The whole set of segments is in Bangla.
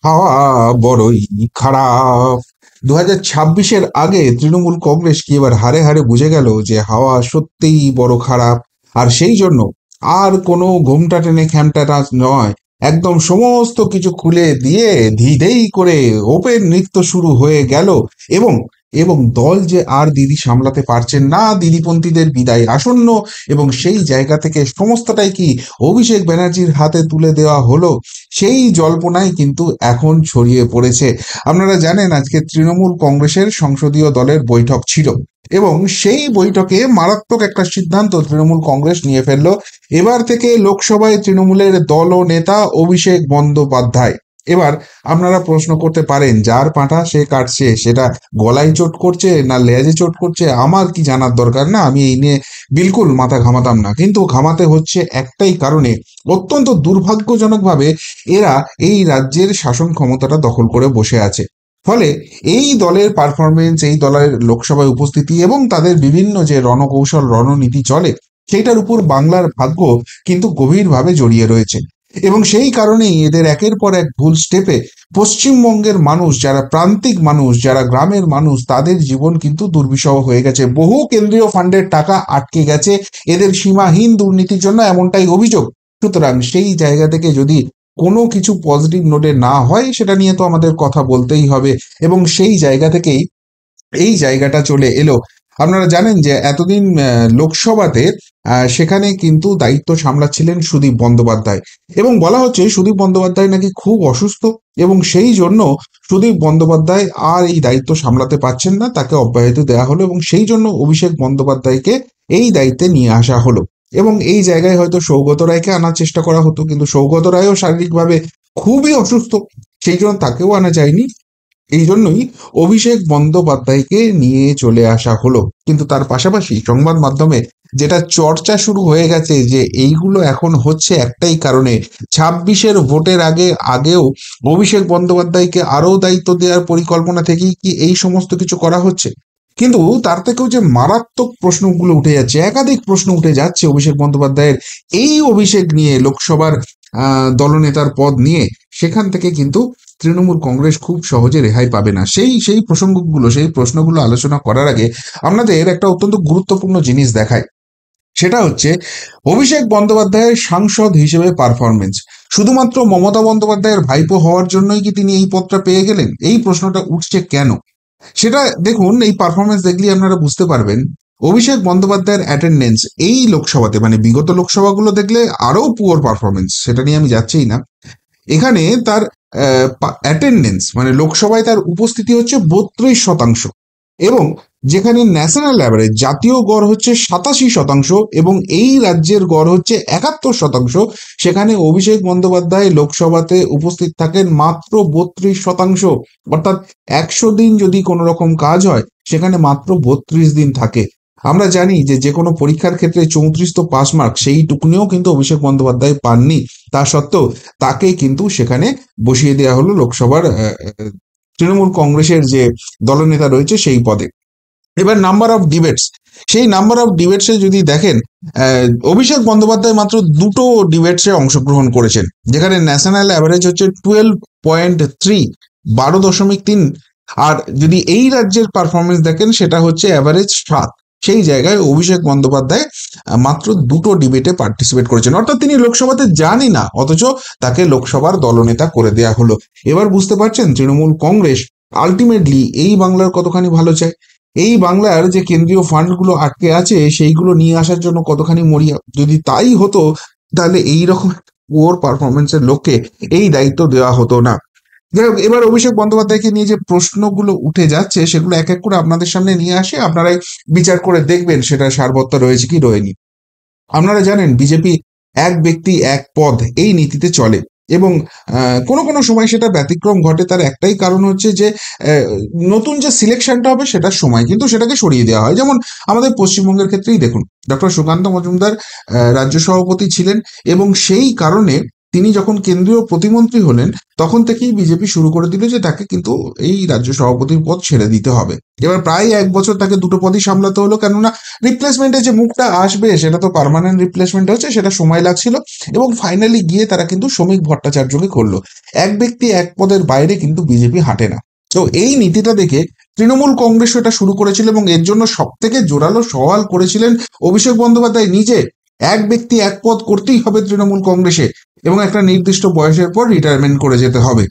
হাওয়া বড়ই খারাপ। 2026-এর আগে তৃণমূল কংগ্রেস কি এবার হারে হারে বুঝে গেল যে হাওয়া সত্যিই বড় খারাপ। আর সেই জন্য আর কোনো ঘোমটা টেনে খ্যামটা টাচ নয়, একদম সমস্ত কিছু খুলে দিয়ে ধীরেই করে ওপেন নৃত্য শুরু হয়ে গেল। এবং এবং দল যে আর দিদি সামলাতে পারছেন না, দিদিপন্থীদের বিদায় আসন্ন, এবং সেই জায়গা থেকে সমস্তটাই কি অভিষেক ব্যানার্জির হাতে তুলে দেওয়া হলো, সেই জল্পনাই কিন্তু এখন ছড়িয়ে পড়েছে। আপনারা জানেন আজকে তৃণমূল কংগ্রেসের সংসদীয় দলের বৈঠক ছিল, এবং সেই বৈঠকে মারাত্মক একটা সিদ্ধান্ত তৃণমূল কংগ্রেস নিয়ে ফেললো। এবার থেকে লোকসভায় তৃণমূলের দল ও নেতা অভিষেক বন্দ্যোপাধ্যায়। এবার আপনারা প্রশ্ন করতে পারেন, যার পাঁঠা সে কাটছে, সেটা গলায় চোট করছে না লেজে চোট করছে, আমার কি জানার দরকার না, আমি এই নিয়ে বিলকুল মাথা ঘামাতাম না। কিন্তু ঘামাতে হচ্ছে একটাই কারণে, অত্যন্ত দুর্ভাগ্যজনকভাবে এরা এই রাজ্যের শাসন ক্ষমতাটা দখল করে বসে আছে। ফলে এই দলের পারফরমেন্স, এই দলের লোকসভায় উপস্থিতি এবং তাদের বিভিন্ন যে রণকৌশল রণনীতি চলে, সেইটার উপর বাংলার ভাগ্য কিন্তু গভীরভাবে জড়িয়ে রয়েছে। এবং সেই কারণেই এদের একের পর এক ভুল স্টেপে পশ্চিমবঙ্গের মানুষ, যারা প্রান্তিক মানুষ, যারা গ্রামের মানুষ, তাদের জীবন কিন্তু দুর্বিষহ হয়ে গেছে। বহু কেন্দ্রীয় ফান্ডের টাকা আটকে গেছে এদের সীমাহীন দুর্নীতির জন্য, এমনটাই অভিযোগ। সুতরাং সেই জায়গা থেকে যদি কোনো কিছু পজিটিভ নোটে না হয়, সেটা নিয়ে তো আমাদের কথা বলতেই হবে। এবং সেই জায়গা থেকেই এই জায়গাটা চলে এলো। আপনারা জানেন যে এতদিন লোকসভাতে সেখানে কিন্তু দায়িত্ব সামলাচ্ছিলেন সুদীপ বন্দ্যোপাধ্যায়, এবং বলা হচ্ছে সুদীপ বন্দ্যোপাধ্যায় নাকি খুব অসুস্থ, এবং সেই জন্য সুদীপ বন্দ্যোপাধ্যায় আর এই দায়িত্ব সামলাতে পারছেন না, তাকে অব্যাহতি দেওয়া হলো, এবং সেই জন্য অভিষেক বন্দ্যোপাধ্যায়কে এই দায়িত্বে নিয়ে আসা হলো। এবং এই জায়গায় হয়তো সৌগত রায়কে আনার চেষ্টা করা হতো, কিন্তু সৌগত রায়ও শারীরিকভাবে খুবই অসুস্থ, সেই জন্য তাকেও আনা যায়নি। এই জন্যই অভিষেক বন্দ্যোপাধ্যায়কে নিয়ে চলে আসা হলো। কিন্তু তার পাশাপাশি সংবাদ মাধ্যমে যেটা চর্চা শুরু হয়ে গেছে, যে এইগুলো এখন হচ্ছে একটাই কারণে, 26-এর ভোটের আগেও অভিষেক বন্দ্যোপাধ্যায়কে আরো দায়িত্ব দেওয়ার পরিকল্পনা থেকেই কি এই সমস্ত কিছু করা হচ্ছে। কিন্তু তার থেকেও যে মারাত্মক প্রশ্নগুলো উঠে যাচ্ছে, একাধিক প্রশ্ন উঠে যাচ্ছে অভিষেক বন্দ্যোপাধ্যায়ের এই অভিষেক নিয়ে, লোকসভার দলনেতার পদ নিয়ে, সেখান থেকে কিন্তু তৃণমূল কংগ্রেস খুব সহজে রেহাই পাবে না। সেই প্রসঙ্গগুলো, সেই প্রশ্নগুলো আলোচনা করার আগে আপনাদের একটা অত্যন্ত গুরুত্বপূর্ণ জিনিস দেখায়। সেটা হচ্ছে অভিষেক বন্দ্যোপাধ্যায়ের সাংসদ হিসেবে পারফরমেন্স। শুধুমাত্র মমতা বন্দ্যোপাধ্যায়ের ভাইপো হওয়ার জন্যই কি তিনি এই পদটা পেয়ে গেলেন? এই প্রশ্নটা উঠছে কেন, সেটা দেখুন। এই পারফরমেন্স দেখলে আপনারা বুঝতে পারবেন। অভিষেক বন্দ্যোপাধ্যায়ের অ্যাটেন্ডেন্স এই লোকসভাতে, মানে বিগত লোকসভাগুলো দেখলে আরো পুয়ার পারফরমেন্স, সেটা নিয়ে আমি যাচ্ছিই না। এখানে তার অ্যাটেন্ডেন্স মানে লোকসভায় তার উপস্থিতি হচ্ছে 32%, এবং যেখানে ন্যাশনাল অ্যাভারেজ জাতীয় গড় হচ্ছে 87%, এবং এই রাজ্যের গড় হচ্ছে 71%, সেখানে অভিষেক বন্দ্যোপাধ্যায় লোকসভাতে উপস্থিত থাকেন মাত্র 32%। অর্থাৎ 100 দিন যদি কোনো রকম কাজ হয়, সেখানে মাত্র 32 দিন থাকে। আমরা জানি যে যে কোনো পরীক্ষার ক্ষেত্রে 34 তো পাস মার্ক, সেইটুকুনিও কিন্তু অভিষেক বন্দ্যোপাধ্যায় পাননি। তা সত্ত্বেও তাকে কিন্তু সেখানে বসিয়ে দেওয়া হলো লোকসভার তৃণমূল কংগ্রেসের যে দলনেতা রয়েছে সেই পদে। এবার নাম্বার অফ ডিবেটস, সেই নাম্বার অফ ডিবেটসে যদি দেখেন, অভিষেক বন্দ্যোপাধ্যায় মাত্র 2টো ডিবেটসে অংশগ্রহণ করেছেন, যেখানে ন্যাশনাল অ্যাভারেজ হচ্ছে 12.3, 12.3। আর যদি এই রাজ্যের পারফরমেন্স দেখেন, সেটা হচ্ছে অ্যাভারেজ 7। সেই জায়গায় অভিষেক বন্দ্যোপাধ্যায় মাত্র 2টো ডিবেটে পার্টিসিপেট করেছেন, অর্থাৎ তিনি লোকসভাতে যানই না, অথচ তাকে লোকসভার দলনেতা করে দেয়া হলো। এবার বুঝতে পারছেন তৃণমূল কংগ্রেস আলটিমেটলি এই বাংলার কতখানি ভালো চায়, এই বাংলার যে কেন্দ্রীয় ফান্ডগুলো আটকে আছে সেইগুলো নিয়ে আসার জন্য কতখানি মরিয়া। যদি তাই হতো, তাহলে এইরকম পুয়ার পারফরমেন্সের লোককে এই দায়িত্ব দেওয়া হতো না। যাই হোক, এবার অভিষেক বন্দ্যোপাধ্যায়কে নিয়ে যে প্রশ্নগুলো উঠে যাচ্ছে, সেগুলো এক এক করে আপনাদের সামনে নিয়ে আসে, আপনারাই বিচার করে দেখবেন সেটা সারবত্ত রয়েছে কি রয়েনি। আপনারা জানেন বিজেপি এক ব্যক্তি এক পদ এই নীতিতে চলে, এবং কোনো কোনো সময় সেটা ব্যতিক্রম ঘটে। তার একটাই কারণ হচ্ছে যে নতুন যে সিলেকশনটা হবে সেটার সময় কিন্তু সেটাকে সরিয়ে দেওয়া হয়। যেমন আমাদের পশ্চিমবঙ্গের ক্ষেত্রেই দেখুন, ডক্টর সুকান্ত মজুমদার রাজ্য সভাপতি ছিলেন, এবং সেই কারণে তিনি যখন কেন্দ্রীয় প্রতিমন্ত্রী হলেন তখন থেকেই বিজেপি শুরু করে দিল যে তাকে কিন্তু এই রাজ্য সভাপতির পদ ছেড়ে দিতে হবে। এবার প্রায় 1 বছর তাকে দুটো পদই সামলাতে হলো, কেননা রিপ্লেসমেন্টে যে মুখটা আসবে সেটা তো পার্মানেন্ট রিপ্লেসমেন্ট হচ্ছে, সেটা সময় লাগছিল। এবং ফাইনালি গিয়ে তারা কিন্তু শ্রমিক ভট্টাচার্যকে করলো। এক ব্যক্তি এক পদের বাইরে কিন্তু বিজেপি হাঁটে না। তো এই নীতিটা দেখে তৃণমূল কংগ্রেস এটা শুরু করেছিল এবং এর জন্য সব থেকে জোরালো সওয়াল করেছিলেন অভিষেক বন্দ্যোপাধ্যায় নিজে। এক ব্যক্তি এক পদ করতেই হবে তৃণমূল কংগ্রেসে এবং একটা নির্দিষ্ট বয়সের পর রিটায়ারমেন্ট করে যেতে হবে।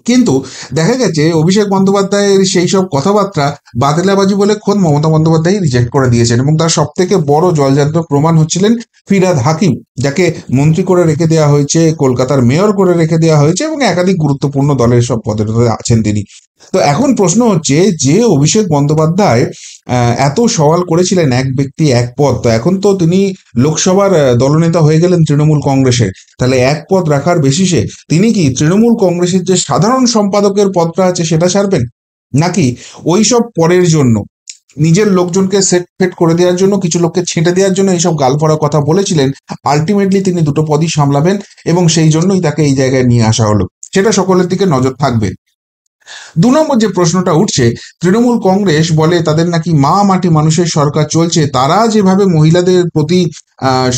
কিন্তু দেখা গেছে অভিষেক বন্দ্যোপাধ্যায়ের সেই সব কথাবার্তা বাতিলাবাজি বলে খোদ মমতা বন্দ্যোপাধ্যায় রিজেক্ট করে দিয়েছেন। এবং তার সব থেকে বড় জলজান্ত প্রমাণ হচ্ছিলেন ফিরহাদ হাকিম, যাকে মন্ত্রী করে রেখে দেওয়া হয়েছে, কলকাতার মেয়র করে রেখে দেওয়া হয়েছে এবং একাধিক গুরুত্বপূর্ণ দলের সব পদে আছেন তিনি। তো এখন প্রশ্ন হচ্ছে যে অভিষেক বন্দ্যোপাধ্যায় এত সওয়াল করেছিলেন এক ব্যক্তি এক পদ, তো এখন তো তিনি লোকসভার দলনেতা হয়ে গেলেন তৃণমূল কংগ্রেসের, তাহলে এক পদ রাখার বেসিসে তিনি কি তৃণমূল কংগ্রেসের যে সাধারণ সম্পাদকের পদটা আছে সেটা ছাড়বেন, নাকি ওই সব পরের জন্য নিজের লোকজনকে সেট ফেট করে দেওয়ার জন্য, কিছু লোককে ছেঁটে দেওয়ার জন্য এইসব গালফড়া কথা বলেছিলেন? আলটিমেটলি তিনি দুটো পদই সামলাবেন এবং সেই জন্যই তাকে এই জায়গায় নিয়ে আসা হলো, সেটা সকলের দিকে নজর থাকবে। 2 নম্বর যে প্রশ্নটা উঠছে, তৃণমূল কংগ্রেস বলে তাদের নাকি মা মাটি মানুষের সরকার চলছে, তারা যেভাবে মহিলাদের প্রতি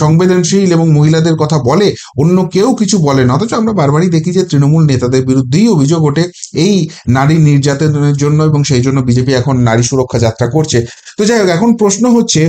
সংবেদনশীল এবং মহিলাদের কথা বলে অন্য কেউ কিছু বলে না, অথচ আমরা বারবারই দেখি যে তৃণমূল নেতাদের বিরুদ্ধেই অভিযোগ ওঠে এই নারী নির্যাতনের জন্য এবং সেই জন্য বিজেপি এখন নারী সুরক্ষা যাত্রা করছে। তো যাই হোক, এখন প্রশ্ন হচ্ছে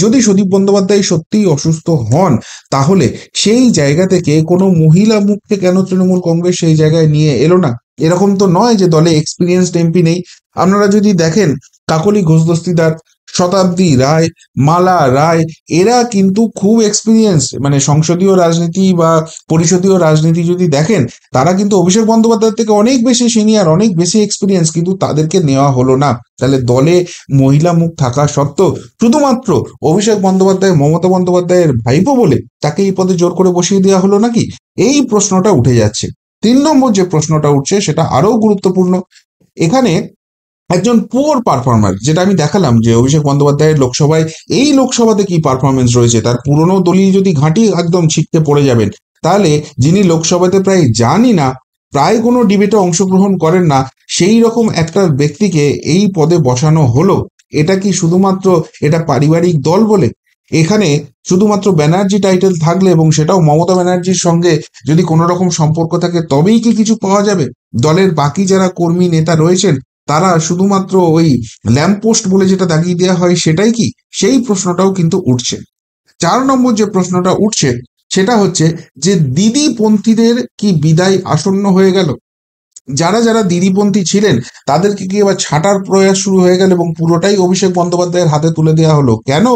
যদি সুদীপ বন্দ্যোপাধ্যায় সত্যিই অসুস্থ হন তাহলে সেই জায়গা থেকে কোনো মহিলা মুখকে কেন তৃণমূল কংগ্রেস সেই জায়গায় নিয়ে এলো না? এরকম তো নয় যে দলে এক্সপিরিয়েন্সড এমপি নেই। আপনারা যদি দেখেন কাকলি ঘোষ দস্তিদার, শতাব্দী রায়, মালা রায়, এরা কিন্তু খুব এক্সপিরিয়েন্স, মানে সংসদীয় রাজনীতি বা পরিষদীয় রাজনীতি যদি দেখেন, তারা কিন্তু অভিষেক বন্দ্যোপাধ্যায়ের থেকে অনেক বেশি সিনিয়র, অনেক বেশি এক্সপিরিয়েন্স, কিন্তু তাদেরকে নেওয়া হলো না। তাহলে দলে মহিলা মুখ থাকা সত্ত্বেও শুধুমাত্র অভিষেক বন্দ্যোপাধ্যায় মমতা বন্দ্যোপাধ্যায়ের ভাইপো বলে তাকে এই পদে জোর করে বসিয়ে দেওয়া হলো নাকি? এই প্রশ্নটা উঠে যাচ্ছে। 3 নম্বর যে প্রশ্নটা উঠছে সেটা আরো গুরুত্বপূর্ণ। এখানে একজন পুয়ার পারফর্মার, যেটা আমি দেখালাম যে অভিষেক বন্দ্যোপাধ্যায়ের লোকসভায়, এই লোকসভাতে কি পারফরমেন্স রয়েছে, তার পুরনো দলীয় যদি ঘাঁটি একদম ছিটকে পড়ে যাবেন, তাহলে যিনি লোকসভাতে প্রায় জানি না, প্রায় কোনো ডিবেটে অংশগ্রহণ করেন না, সেই রকম একটা ব্যক্তিকে এই পদে বসানো হলো। এটা কি শুধুমাত্র এটা পারিবারিক দল বলে? এখানে শুধুমাত্র ব্যানার্জি টাইটেল থাকলে এবং সেটাও মমতা ব্যানার্জির সঙ্গে যদি কোনো রকম সম্পর্ক থাকে তবেই কি কিছু পাওয়া যাবে? দলের বাকি যারা কর্মী নেতা রয়েছেন তারা শুধুমাত্র ওই ল্যাম্পপোস্ট বলে যেটা দাগিয়ে দেওয়া হয় সেটাই কি? সেই প্রশ্নটাও কিন্তু উঠছে। 4 নম্বর যে প্রশ্নটা উঠছে সেটা হচ্ছে যে দিদিপন্থীদের কি বিদায় আসন্ন হয়ে গেল? যারা যারা দিদিপন্থী ছিলেন তাদেরকে কি এবার ছাঁটার প্রয়াস শুরু হয়ে গেল এবং পুরোটাই অভিষেক বন্দ্যোপাধ্যায়ের হাতে তুলে দেওয়া হলো? কেন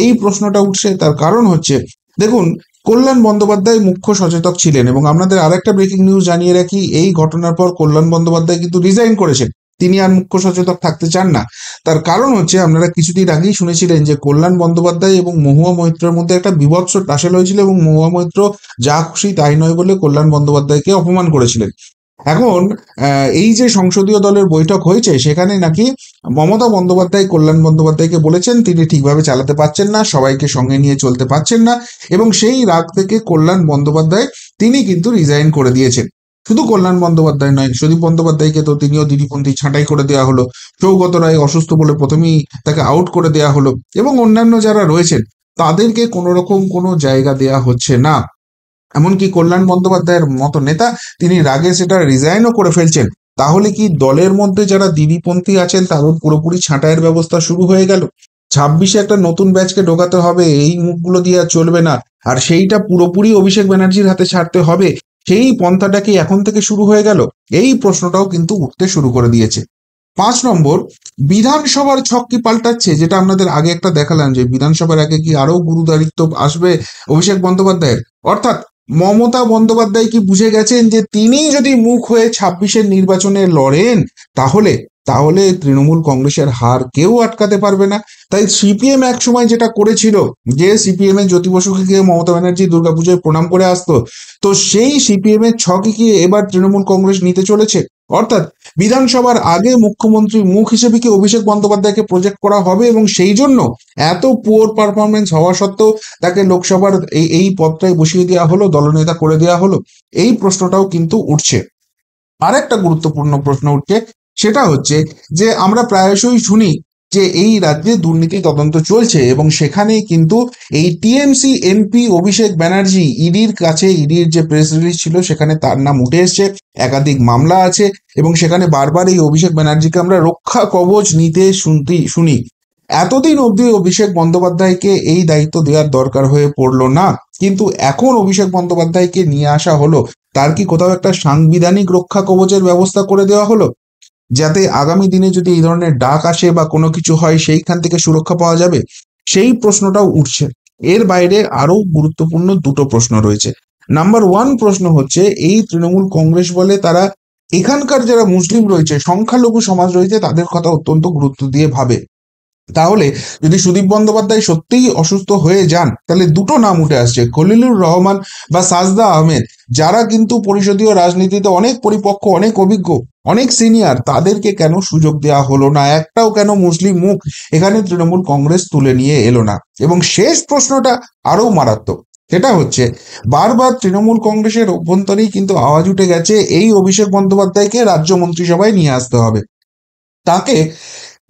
এই প্রশ্নটা উঠছে তার কারণ হচ্ছে, দেখুন, কল্যাণ বন্দ্যোপাধ্যায় মুখ্য সচেতক ছিলেন এবং আপনাদের আরেকটা ব্রেকিং নিউজ জানিয়ে রাখি, এই ঘটনার পর কল্যাণ বন্দ্যোপাধ্যায় কিন্তু রিজাইন করেছেন, তিনি আর মুখ্য সচেতক থাকতে চান না। তার কারণ হচ্ছে, আপনারা কিছুদিন আগেই শুনেছিলেন যে কল্যাণ বন্দ্যোপাধ্যায় এবং মহুয়া মৈত্রের মধ্যে একটা বীভৎস টাসেল হয়েছিল এবং মহুয়া মৈত্র যা খুশি তাই নয় বলে কল্যাণ বন্দ্যোপাধ্যায়কে অপমান করেছিলেন। এখন এই যে সংসদীয় দলের বৈঠক হয়েছে সেখানে নাকি মমতা বন্দ্যোপাধ্যায় কল্যাণ বন্দ্যোপাধ্যায়কে বলেছেন তিনি ঠিকভাবে চালাতে পারছেন না, সবাইকে সঙ্গে নিয়ে চলতে পারছেন না, এবং সেই রাগ থেকে কল্যাণ বন্দ্যোপাধ্যায় তিনি কিন্তু রিজাইন করে দিয়েছেন। শুধু কল্যাণ বন্দ্যোপাধ্যায় নয়, সুদীপ বন্দ্যোপাধ্যায়কে তো তিনিও দিদিপন্থী ছাঁটাই করে দেওয়া হলো, সৌগত রায় অসুস্থ বলে প্রথমেই তাকে আউট করে দেওয়া হলো, এবং অন্যান্য যারা রয়েছেন তাদেরকে কোনো রকম কোনো জায়গা দেওয়া হচ্ছে না। এমনকি কল্যাণ বন্দ্যোপাধ্যায়ের মতো নেতা তিনি রাগে সেটা রিজাইনও করে ফেলছেন। তাহলে কি দলের মধ্যে যারা দিদিপন্থী আছেন তাদের পুরোপুরি ছাঁটাইয়ের ব্যবস্থা শুরু হয়ে গেল? 26-এ একটা নতুন ব্যাচকে ঢোকাতে হবে, এই মুখগুলো দিয়ে আর চলবে না, আর সেইটা পুরোপুরি অভিষেক ব্যানার্জির হাতে ছাড়তে হবে, সেই পন্থাটা কি এখন থেকে শুরু হয়ে গেল? এই প্রশ্নটাও কিন্তু উঠতে শুরু করে দিয়েছে। 5 নম্বর, বিধানসভার ছক কি পাল্টাচ্ছে? যেটা আপনাদের আগে একটা দেখালাম যে বিধানসভার আগে কি আরো গুরুদায়িত্ব আসবে অভিষেক বন্দ্যোপাধ্যায়ের, অর্থাৎ মমতা বন্দ্যোপাধ্যায় কি বুঝে গেছেন যে তিনি যদি মুখ হয়ে 26-এর নির্বাচনে লড়েন তাহলে তাহলে তৃণমূল কংগ্রেসের হার কেউ আটকাতে পারবে না। তাই সিপিএম এক সময় যেটা করেছিল, যে সিপিএম এর জ্যোতি বসুকে গিয়ে মমতা ব্যানার্জি দুর্গাপুজোয় প্রণাম করে আসতো, তো সেই সিপিএম এর ছকই কি এবার তৃণমূল কংগ্রেস নিতে চলেছে? অর্থাৎ বিধানসভার আগে মুখ্যমন্ত্রী মুখ হিসেবে কি অভিষেক বন্দ্যোপাধ্যায়কে প্রজেক্ট করা হবে, এবং সেই জন্য এত পুয়ার পারফরমেন্স হওয়া সত্ত্বেও তাকে লোকসভার এই পদটায় বসিয়ে দেওয়া হলো, দলনেতা করে দেওয়া হলো? এই প্রশ্নটাও কিন্তু উঠছে। আরেকটা গুরুত্বপূর্ণ প্রশ্ন উঠছে, সেটা হচ্ছে যে আমরা প্রায়শই শুনি যে এই রাজ্যে দুর্নীতি তদন্ত চলছে, এবং সেখানে কিন্তু এই টিএমসি এমপি অভিষেক ব্যানার্জি ইডির কাছে, ইডির যে প্রেস রিলিজ ছিল সেখানে তার নাম উঠে এসছে, একাধিক মামলা আছে, এবং সেখানে বারবার এই অভিষেক ব্যানার্জিকে আমরা রক্ষা কবচ নিতে শুনি। এতদিন অবধি অভিষেক বন্দ্যোপাধ্যায়কে এই দায়িত্ব দেওয়ার দরকার হয়ে পড়লো না, কিন্তু এখন অভিষেক বন্দ্যোপাধ্যায়কে নিয়ে আসা হলো। তার কি কোথাও একটা সাংবিধানিক রক্ষা কবচের ব্যবস্থা করে দেওয়া হলো, যাতে আগামী দিনে যদি এই ধরনের ডাক আসে বা কোনো কিছু হয় সেইখান থেকে সুরক্ষা পাওয়া যাবে? সেই প্রশ্নটাও উঠছে। এর বাইরে আরো গুরুত্বপূর্ণ দুটো প্রশ্ন রয়েছে। নাম্বার ওয়ান প্রশ্ন হচ্ছে, এই তৃণমূল কংগ্রেস বলে তারা এখানকার যারা মুসলিম রয়েছে, সংখ্যালঘু সমাজ রয়েছে, তাদের কথা অত্যন্ত গুরুত্ব দিয়ে ভাবে। তাহলে যদি সুদীপ বন্দ্যোপাধ্যায় সত্যিই অসুস্থ হয়ে যান, তাহলে দুটো নাম উঠে আসছে, খলিলুর রহমান বা সাজদা আহমেদ, যারা কিন্তু পরিষদীয় রাজনীতিতে অনেক পরিপক্ক, অনেক অভিজ্ঞ, অনেক সিনিয়র। তাদেরকে কেন সুযোগ দেওয়া হলো না? একটাও কেন মুসলিম মুখ এখানে তৃণমূল কংগ্রেস তুলে নিয়ে এলো না? এবং শেষ প্রশ্নটা আরো মারাত্মক, সেটা হচ্ছে বারবার তৃণমূল কংগ্রেসের অভ্যন্তরেই কিন্তু আওয়াজ উঠে গেছে এই অভিষেক বন্দ্যোপাধ্যায়কে রাজ্য মন্ত্রিসভায় নিয়ে আসতে হবে, তাকে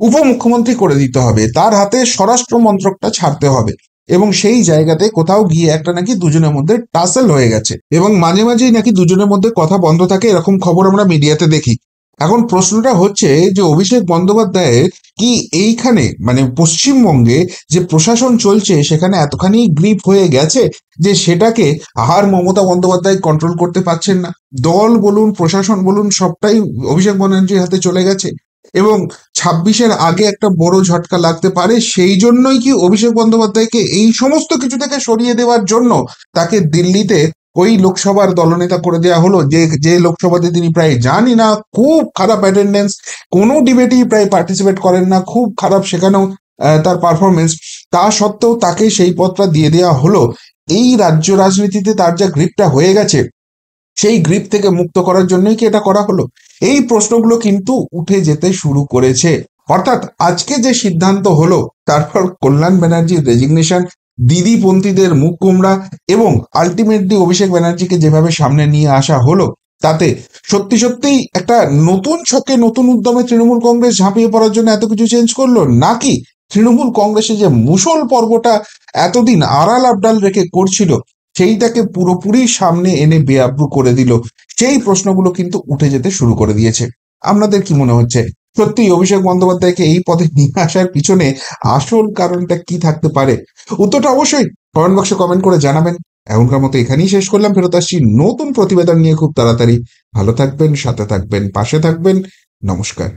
উপমুখ্যমন্ত্রী করে দিতে হবে, তার হাতে স্বরাষ্ট্র মন্ত্রকটা ছাড়তে হবে। এবং সেই জায়গাতে কোথাও গিয়ে একটা নাকি দুজনের মধ্যে টাসেল হয়ে গেছে, এবং মাঝে মাঝেই নাকি দুজনের মধ্যে কথা বন্ধ থাকে, এরকম খবর আমরা মিডিয়াতে দেখি। এখন প্রশ্নটা হচ্ছে যে অভিষেক বন্দ্যোপাধ্যায়ের কি এইখানে, মানে পশ্চিমবঙ্গে যে প্রশাসন চলছে সেখানে এতখানি গ্রিপ হয়ে গেছে যে সেটাকে আর মমতা বন্দ্যোপাধ্যায় কন্ট্রোল করতে পারছেন না? দল বলুন, প্রশাসন বলুন, সবটাই অভিষেক ব্যানার্জির হাতে চলে গেছে, এবং 26-এর আগে একটা বড় ঝটকা লাগতে পারে। সেই জন্যই কি অভিষেক বন্দ্যোপাধ্যায়কে এই সমস্ত কিছু থেকে সরিয়ে দেওয়ার জন্য তাকে দিল্লিতে ওই লোকসভার দলনেতা করে দেওয়া হলো, যে লোকসভাতে তিনি প্রায় জানি না, খুব খারাপ অ্যাটেন্ডেন্স, কোনো ডিবেটেই প্রায় পার্টিসিপেট করেন না, খুব খারাপ সেখানেও তার পারফরমেন্স, তা সত্ত্বেও তাকে সেই পদটা দিয়ে দেওয়া হলো? এই রাজ্য রাজনীতিতে তার যা গ্রিপটা হয়ে গেছে, সেই গ্রিপ থেকে মুক্ত করার জন্যই কি এটা করা হলো? এই প্রশ্নগুলো কিন্তু উঠে যেতে শুরু করেছে। অর্থাৎ আজকে যে সিদ্ধান্ত হলো, তারপর কল্যাণ ব্যানার্জির রেজিগনেশন, দিদিপন্থীদের মুখ গোমড়া, এবং আলটিমেটলি অভিষেক ব্যানার্জিকে যেভাবে সামনে নিয়ে আসা হলো, তাতে সত্যি সত্যিই একটা নতুন ছকে, নতুন উদ্যমে তৃণমূল কংগ্রেস ঝাঁপিয়ে পড়ার জন্য এত কিছু চেঞ্জ করলো, নাকি তৃণমূল কংগ্রেসে যে মুষল পর্বটা এতদিন আড়াল আবডাল রেখে করছিল সেইটাকে পুরোপুরি সামনে এনে বেআব্রু করে দিল? সেই প্রশ্নগুলো কিন্তু উঠে যেতে শুরু করে দিয়েছে। আপনাদের কি মনে হচ্ছে, সত্যি অভিষেক বন্দ্যোপাধ্যায়কে এই পদে নিয়ে আসার পিছনে আসল কারণটা কি থাকতে পারে? উত্তরটা অবশ্যই কমেন্ট বক্সে কমেন্ট করে জানাবেন। এখনকার মতো এখানেই শেষ করলাম, ফেরত আসছি নতুন প্রতিবেদন নিয়ে খুব তাড়াতাড়ি। ভালো থাকবেন, সাথে থাকবেন, পাশে থাকবেন। নমস্কার।